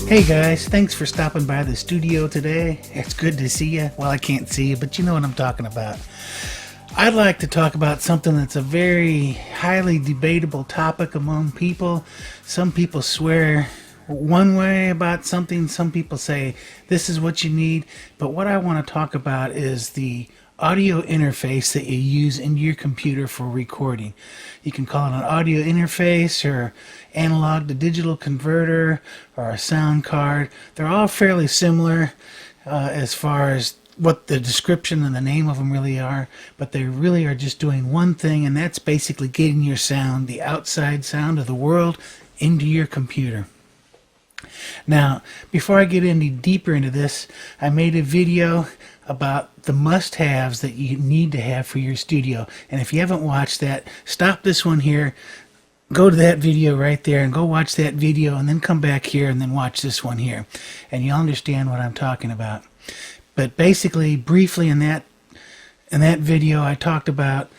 Hey guys, thanks for stopping by the studio today. It's good to see you. Well, I can't see you, but you know what I'm talking about. I'd like to talk about something that's a very highly debatable topic among people. Some people swear one way about something, some people say this is what you need, but what I want to talk about is the audio interface that you use in your computer for recording. You can call it an audio interface or analog to digital converter or a sound card. They're all fairly similar as far as what the description and the name of them really are, but they really are just doing one thing, and that's basically getting your sound, the outside sound of the world, into your computer. Now, before I get any deeper into this, I made a video about the must-haves that you need to have for your studio. And if you haven't watched that, stop this one here, go to that video right there and go watch that video, and then come back here and then watch this one here. And you'll understand what I'm talking about. But basically, briefly in that video, I talked about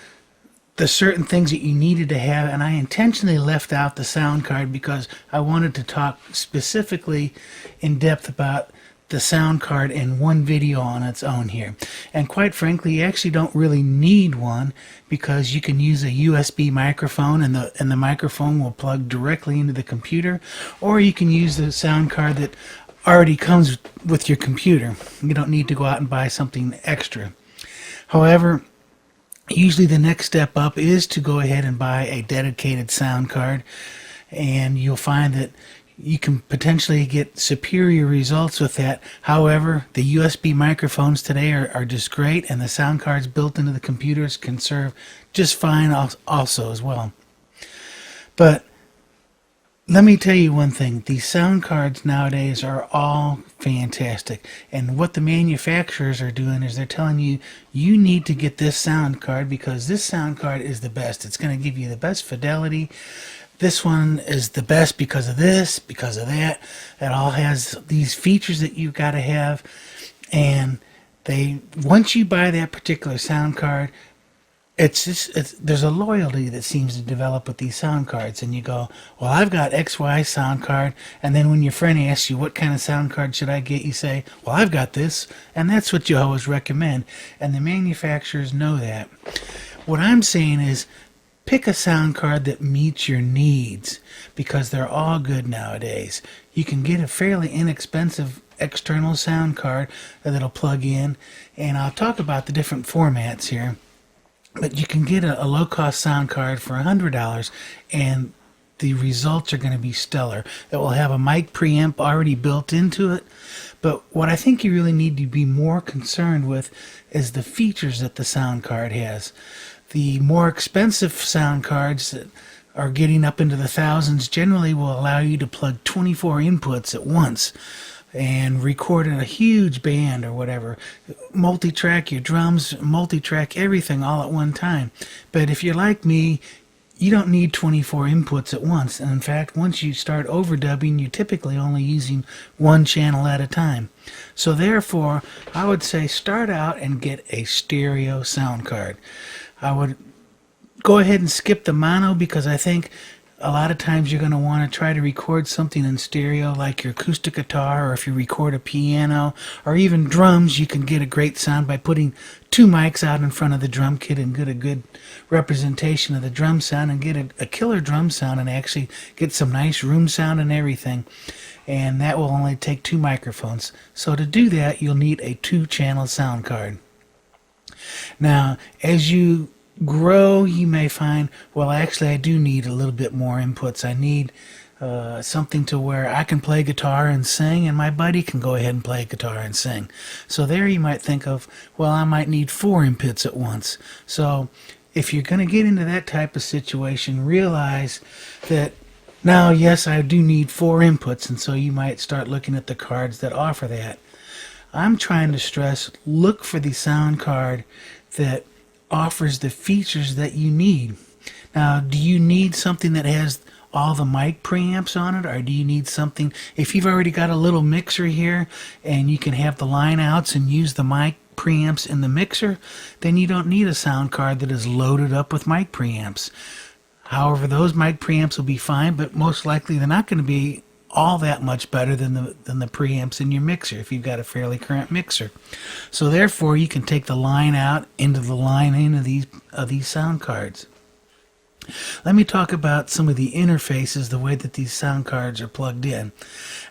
the certain things that you needed to have, and I intentionally left out the sound card because I wanted to talk specifically in depth about the sound card in one video on its own here. And quite frankly, you actually don't really need one because you can use a USB microphone, and the microphone will plug directly into the computer, or you can use the sound card that already comes with your computer. You don't need to go out and buy something extra. However, usually the next step up is to go ahead and buy a dedicated sound card, and you'll find that you can potentially get superior results with that. However, the USB microphones today are just great, and the sound cards built into the computers can serve just fine also as well. But let me tell you one thing, these sound cards nowadays are all fantastic, and what the manufacturers are doing is they're telling you, you need to get this sound card because this sound card is the best. It's going to give you the best fidelity. This one is the best because of this, because of that. It all has these features that you've got to have, and once you buy that particular sound card, there's a loyalty that seems to develop with these sound cards, and you go, well, I've got XY sound card, and then when your friend asks you what kind of sound card should I get, you say, well, I've got this, and that's what you always recommend, and the manufacturers know that. What I'm saying is, pick a sound card that meets your needs, because they're all good nowadays. You can get a fairly inexpensive external sound card that'll plug in, and I'll talk about the different formats here. But you can get a low-cost sound card for $100, and the results are going to be stellar. It will have a mic preamp already built into it. But what I think you really need to be more concerned with is the features that the sound card has. The more expensive sound cards that are getting up into the thousands generally will allow you to plug 24 inputs at once and record in a huge band or whatever. Multi-track your drums, multi-track everything all at one time. But if you're like me, you don't need 24 inputs at once. And in fact, once you start overdubbing, you're typically only using one channel at a time. So therefore, I would say start out and get a stereo sound card. I would go ahead and skip the mono because I think a lot of times you're going to want to try to record something in stereo like your acoustic guitar, or if you record a piano or even drums, you can get a great sound by putting two mics out in front of the drum kit and get a good representation of the drum sound and get a killer drum sound and actually get some nice room sound and everything. And that will only take two microphones. So to do that, you'll need a 2-channel sound card. Now, as you grow, you may find, well, actually I do need a little bit more inputs. I need something to where I can play guitar and sing, and my buddy can go ahead and play guitar and sing. So there you might think of, well, I might need 4 inputs at once. So if you're going to get into that type of situation, realize that now, yes, I do need 4 inputs, and so you might start looking at the cards that offer that. I'm trying to stress, look for the sound card that offers the features that you need. Now, do you need something that has all the mic preamps on it, or do you need something, if you've already got a little mixer here and you can have the line outs and use the mic preamps in the mixer, then you don't need a sound card that is loaded up with mic preamps. However, those mic preamps will be fine, but most likely they're not going to be all that much better than the preamps in your mixer if you've got a fairly current mixer. So therefore, you can take the line out into the line in of these sound cards. Let me talk about some of the interfaces, the way that these sound cards are plugged in.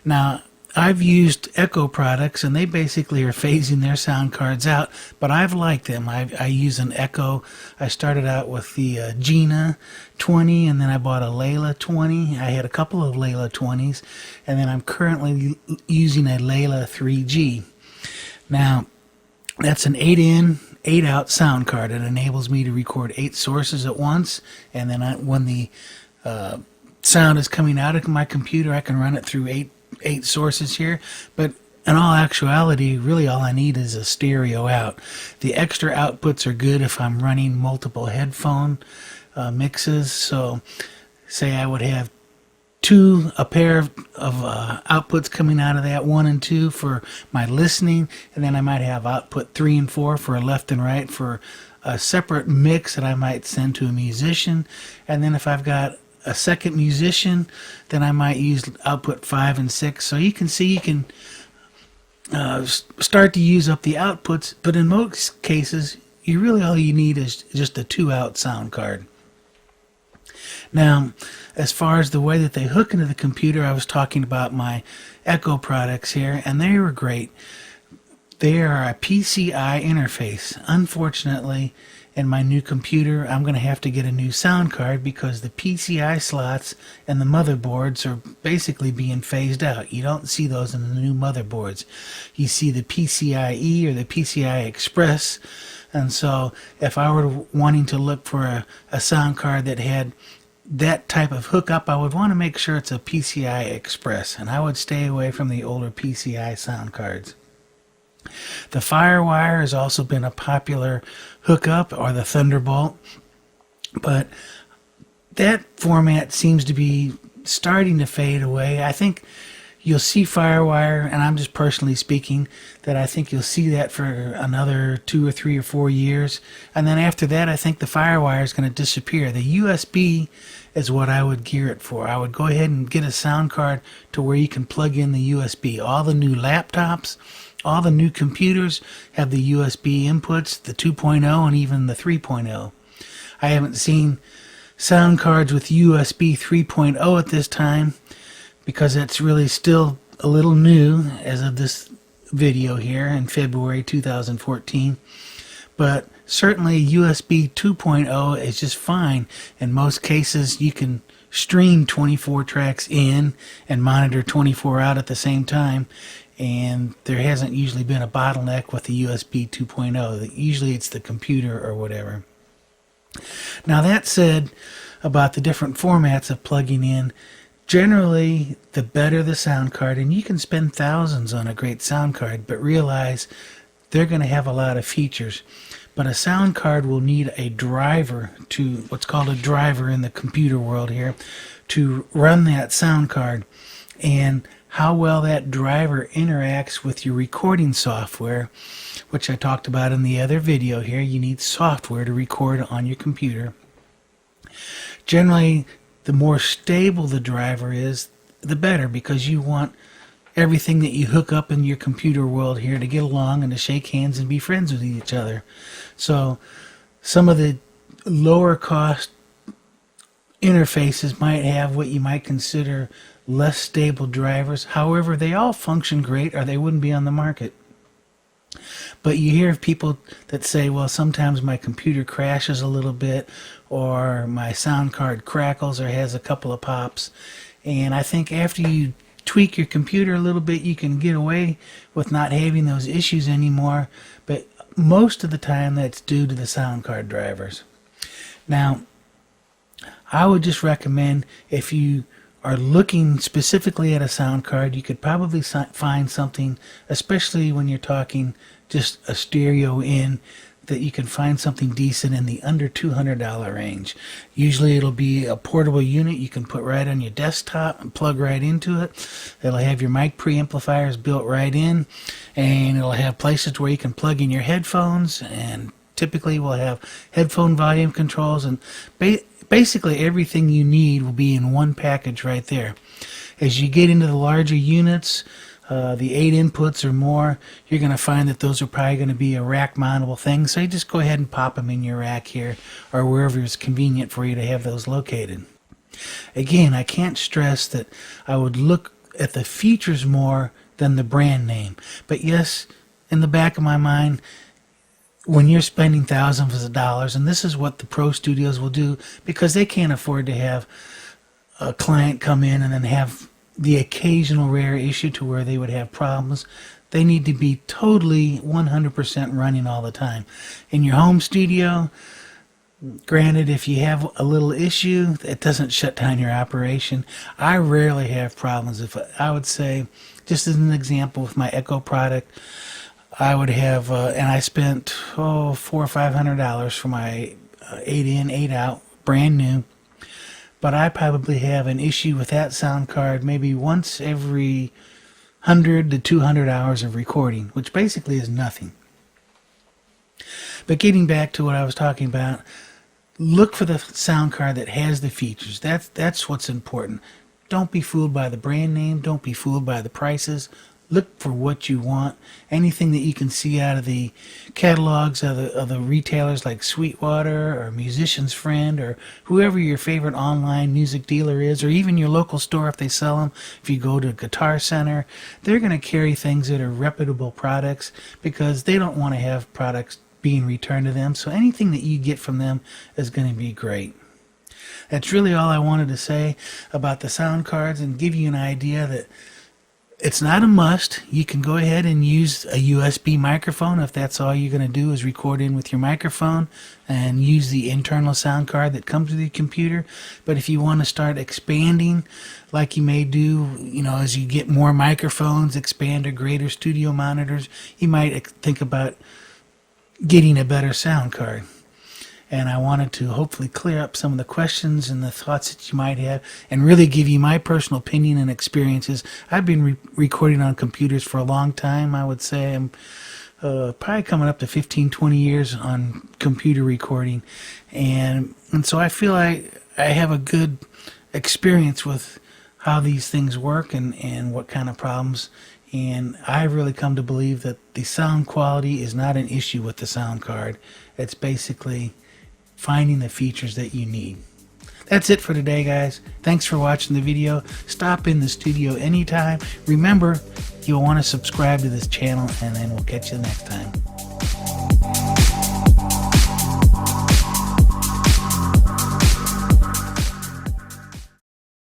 Now, I've used Echo products, and they basically are phasing their sound cards out, but I've liked them. I use an Echo. I started out with the Gina 20, and then I bought a Layla 20. I had a couple of Layla 20s, and then I'm currently using a Layla 3G. Now, that's an 8-in, 8-out sound card. It enables me to record 8 sources at once, and then when the sound is coming out of my computer, I can run it through 8 sources here. But in all actuality, really all I need is a stereo out. The extra outputs are good if I'm running multiple headphone mixes. So say I would have a pair of outputs coming out of that, 1 and 2 for my listening, and then I might have output 3 and 4 for a left and right for a separate mix that I might send to a musician. And then if I've got a second musician, then I might use output 5 and 6. So you can see you can start to use up the outputs, but in most cases, all you need is just a 2-out sound card. Now, as far as the way that they hook into the computer, I was talking about my Echo products here, and they were great. They are a PCI interface. Unfortunately, in my new computer, I'm going to have to get a new sound card because the PCI slots and the motherboards are basically being phased out. You don't see those in the new motherboards. You see the PCIe or the PCI Express. And so if I were wanting to look for a sound card that had that type of hookup, I would want to make sure it's a PCI Express, and I would stay away from the older PCI sound cards. The FireWire has also been a popular hookup, or the Thunderbolt, but that format seems to be starting to fade away. I think you'll see FireWire, and I'm just personally speaking, that I think you'll see that for another 2 or 3 or 4 years, and then after that I think the FireWire is going to disappear. The USB is what I would gear it for. I would go ahead and get a sound card to where you can plug in the USB. All the new laptops, all the new computers have the USB inputs, the 2.0 and even the 3.0. I haven't seen sound cards with USB 3.0 at this time because it's really still a little new as of this video here in February 2014. But certainly USB 2.0 is just fine. In most cases, you can stream 24 tracks in and monitor 24 out at the same time. And there hasn't usually been a bottleneck with the USB 2.0. Usually it's the computer or whatever. Now that said, about the different formats of plugging in, generally the better the sound card, and you can spend thousands on a great sound card, but realize they're going to have a lot of features. But a sound card will need a driver, to what's called a driver in the computer world here, to run that sound card. And how well that driver interacts with your recording software, which I talked about in the other video here. You need software to record on your computer. Generally, the more stable the driver is, the better, because you want everything that you hook up in your computer world here to get along and to shake hands and be friends with each other. So some of the lower cost interfaces might have what you might consider less stable drivers. However, they all function great or they wouldn't be on the market. But you hear of people that say, well, sometimes my computer crashes a little bit, or my sound card crackles or has a couple of pops. And I think after you tweak your computer a little bit, you can get away with not having those issues anymore. But most of the time that's due to the sound card drivers. Now, I would just recommend, if you are looking specifically at a sound card, you could probably find something, especially when you're talking just a stereo in, that you can find something decent in the under $200 range. Usually it'll be a portable unit you can put right on your desktop and plug right into it. It'll have your mic preamplifiers built right in, and it'll have places where you can plug in your headphones, and typically we'll have headphone volume controls, and basically everything you need will be in one package right there. As you get into the larger units, the 8 inputs or more, you're going to find that those are probably going to be a rack mountable thing. So you just go ahead and pop them in your rack here or wherever it's convenient for you to have those located. Again, I can't stress that I would look at the features more than the brand name. But yes, in the back of my mind, when you're spending thousands of dollars, and this is what the pro studios will do because they can't afford to have a client come in and then have the occasional rare issue to where they would have problems. They need to be totally 100% running all the time. In your home studio, granted, if you have a little issue, it doesn't shut down your operation. I rarely have problems. If I would say, just as an example, with my Echo product, I would have, and I spent $400 or $500 for my 8 in, 8 out, brand new. But I probably have an issue with that sound card maybe once every 100 to 200 hours of recording, which basically is nothing. But getting back to what I was talking about, look for the sound card that has the features. That's what's important. Don't be fooled by the brand name. Don't be fooled by the prices. Look for what you want. Anything that you can see out of the catalogs of the retailers like Sweetwater or Musician's Friend or whoever your favorite online music dealer is, or even your local store if they sell them. If you go to Guitar Center, they're going to carry things that are reputable products because they don't want to have products being returned to them. So anything that you get from them is going to be great. That's really all I wanted to say about the sound cards and give you an idea that it's not a must. You can go ahead and use a USB microphone if that's all you're going to do is record in with your microphone and use the internal sound card that comes with your computer. But if you want to start expanding, like you may do, as you get more microphones, expand to greater studio monitors, you might think about getting a better sound card. And I wanted to hopefully clear up some of the questions and the thoughts that you might have and really give you my personal opinion and experiences. I've been recording on computers for a long time. I would say I'm probably coming up to 15, 20 years on computer recording. And so I feel I have a good experience with how these things work and what kind of problems. And I've really come to believe that the sound quality is not an issue with the sound card. It's basically finding the features that you need. That's it for today, guys. Thanks for watching the video. Stop in the studio anytime. Remember, you'll want to subscribe to this channel, and then we'll catch you next time.